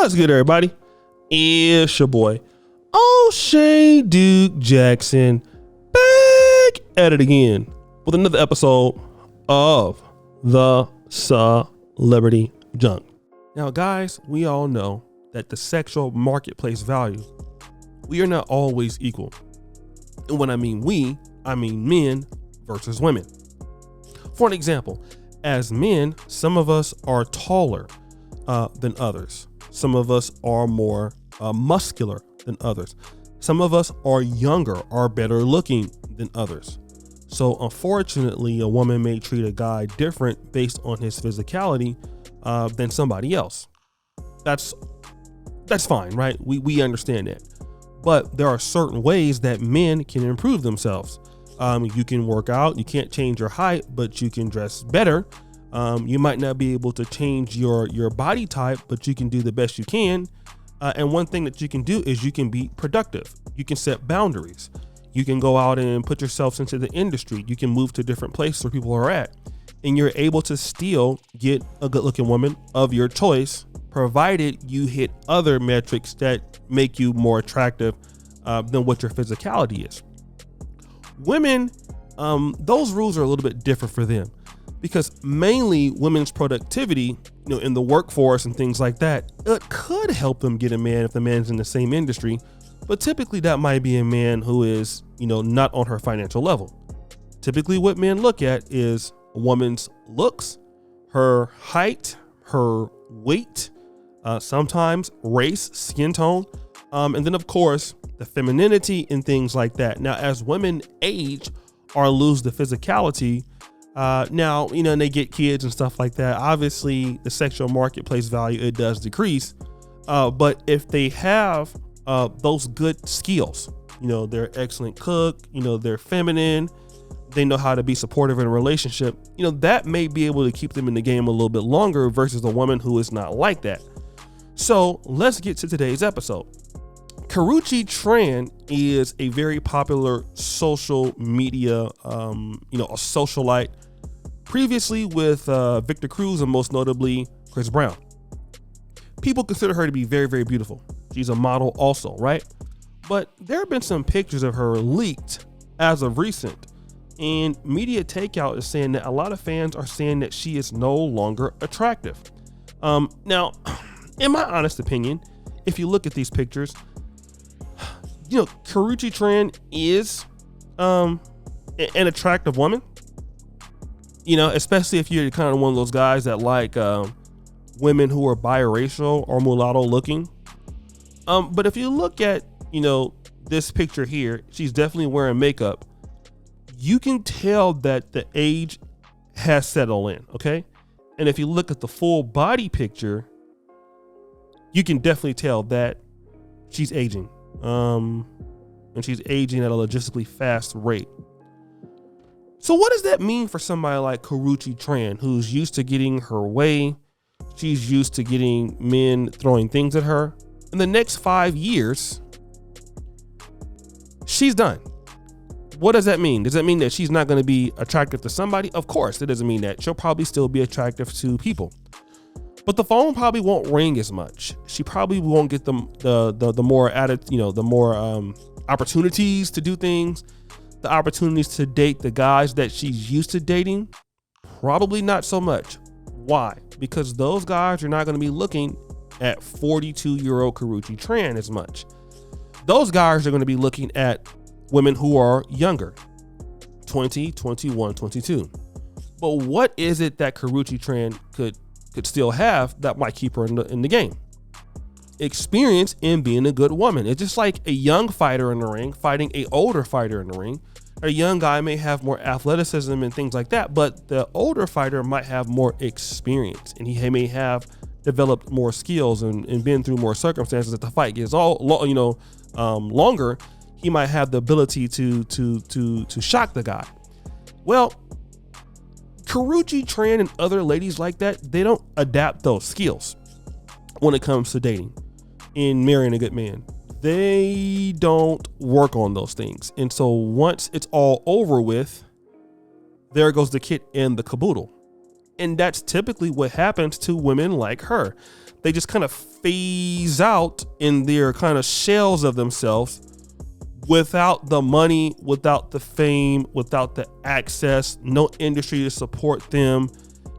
What's good, everybody? It's your boy, O'Shea Duke Jackson, back at it again with another episode of the Celebrity Junk. Now, guys, we all know that the sexual marketplace value, we are not always equal. And when I mean we, I mean men versus women. For an example, as men, some of us are taller than others. Some of us are more muscular than others. Some of us are younger, are better looking than others. So unfortunately, a woman may treat a guy different based on his physicality than somebody else. That's fine, right? We understand that. But there are certain ways that men can improve themselves. You can work out, you can't change your height, but you can dress better. You might not be able to change your body type, but you can do the best you can. And one thing that you can do is you can be productive. You can set boundaries. You can go out and put yourself into the industry. You can move to different places where people are at. And you're able to still get a good looking woman of your choice, provided you hit other metrics that make you more attractive than what your physicality is. Women, those rules are a little bit different for them, because mainly women's productivity, in the workforce and things like that, it could help them get a man if the man's in the same industry, but typically that might be a man who is, not on her financial level. Typically what men look at is a woman's looks, her height, her weight, sometimes race, skin tone, and then of course the femininity and things like that. Now, as women age or lose the physicality, and they get kids and stuff like that, obviously the sexual marketplace value, it does decrease. But if they have those good skills, they're an excellent cook, they're feminine, they know how to be supportive in a relationship, that may be able to keep them in the game a little bit longer versus a woman who is not like that. So let's get to today's episode. Karreuche Tran is a very popular social media, a socialite, previously with Victor Cruz and most notably Chris Brown. People consider her to be very, very beautiful. She's a model also, right? But there have been some pictures of her leaked as of recent, and Media Takeout is saying that a lot of fans are saying that she is no longer attractive. Now, in my honest opinion, if you look at these pictures, Karreuche Tran is an attractive woman, especially if you're kind of one of those guys that like women who are biracial or mulatto looking. But if you look at, this picture here, she's definitely wearing makeup. You can tell that the age has settled in, okay? And if you look at the full body picture, you can definitely tell that she's aging. And she's aging at a logistically fast rate. So what does that mean for somebody like Karreuche Tran, who's used to getting her way? She's used to getting men throwing things at her. In the next 5 years, she's done. What does that mean? Does that mean that she's not going to be attractive to somebody? Of course, it doesn't mean that. She'll probably still be attractive to people. But the phone probably won't ring as much. She probably won't get the more added, the more opportunities to do things, the opportunities to date the guys that she's used to dating. Probably not so much. Why? Because those guys are not going to be looking at 42-year-old Karreuche Tran as much. Those guys are going to be looking at women who are younger, 20, 21, 22. But what is it that Karreuche Tran could still have that might keep her in the game? Experience in being a good woman. It's just like a young fighter in the ring fighting a older fighter in the ring. A young guy may have more athleticism and things like that, but the older fighter might have more experience, and he may have developed more skills and been through more circumstances. As the fight gets longer, he might have the ability to shock the guy. Well, Karreuche Tran and other ladies like that, they don't adapt those skills when it comes to dating and marrying a good man. They don't work on those things. And so once it's all over with, there goes the kit and the caboodle. And that's typically what happens to women like her. they just kind of phase out in their kind of shells of themselves without the money, without the fame, without the access, no industry to support them.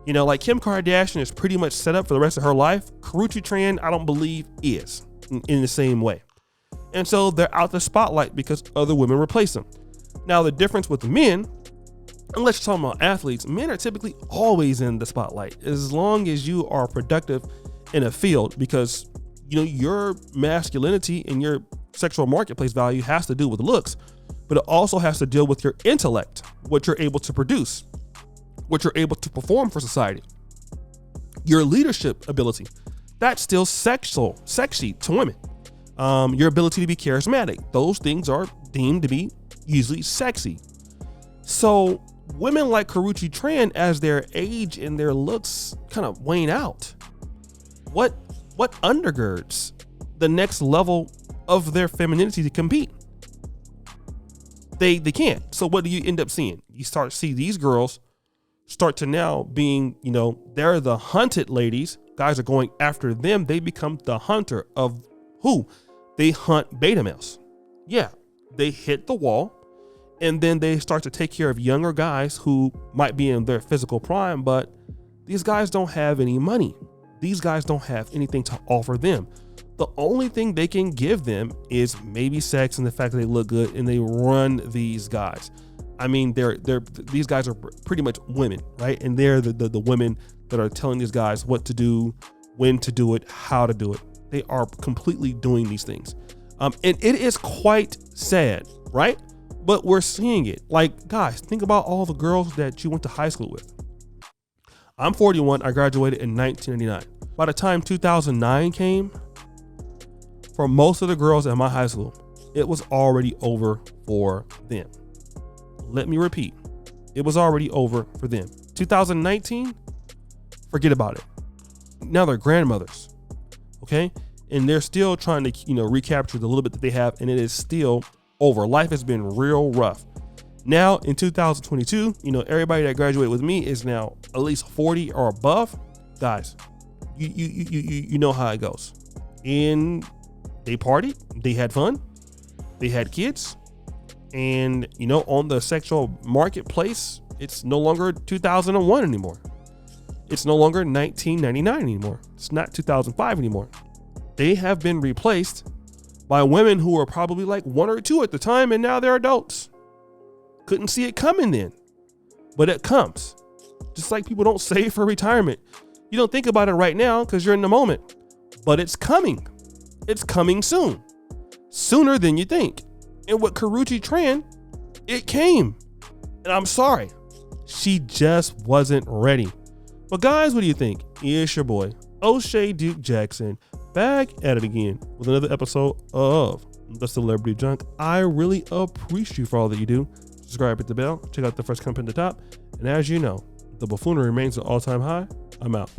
You know, like Kim Kardashian is pretty much set up for the rest of her life. Karreuche Tran, I don't believe, is in the same way. And so they're out the spotlight because other women replace them. Now, the difference with men, unless you're talking about athletes, men are typically always in the spotlight as long as you are productive in a field, because, you know, your masculinity and your sexual marketplace value has to do with looks, but it also has to deal with your intellect, what you're able to produce, what you're able to perform for society, your leadership ability. That's still sexy to women. Your ability to be charismatic. Those things are deemed to be usually sexy. So women like Karreuche Tran, as their age and their looks kind of wane out, what undergirds the next level of their femininity to compete? They can't. So what do you end up seeing? You start to see these girls start to now being, you know, they're the hunted ladies. Guys are going after them. They become the hunter of who? They hunt beta males. Yeah, they hit the wall, and then they start to take care of younger guys who might be in their physical prime, but these guys don't have any money. These guys don't have anything to offer them. The only thing they can give them is maybe sex and the fact that they look good, and they run these guys. I mean, these guys are pretty much women, right? And they're the women that are telling these guys what to do, when to do it, how to do it. They are completely doing these things. And it is quite sad, right? But we're seeing it. Like, guys, think about all the girls that you went to high school with. I'm 41. I graduated in 1999. By the time 2009 came, for most of the girls at my high school, it was already over for them. Let me repeat. It was already over for them. 2019, forget about it. Now they're grandmothers, okay? And they're still trying to, you know, recapture the little bit that they have, and it is still over. Life has been real rough. Now in 2022, you know, everybody that graduated with me is now at least 40 or above. Guys, you know how it goes. And they partied, they had fun, they had kids, and, you know, on the sexual marketplace, it's no longer 2001 anymore. It's no longer 1999 anymore. It's not 2005 anymore. They have been replaced by women who were probably like 1 or 2 at the time, and now they're adults. Couldn't see it coming then, but it comes. Just like people don't save for retirement. You don't think about it right now because you're in the moment, but it's coming. It's coming soon, sooner than you think. And with Karreuche Tran, it came. And I'm sorry, she just wasn't ready. But guys, what do you think? It's your boy, O'Shea Duke Jackson, back at it again with another episode of The Celebrity Junk. I really appreciate you for all that you do. Subscribe, hit the bell, check out the first comment at the top. And as you know, the buffoonery remains at all-time high. I'm out.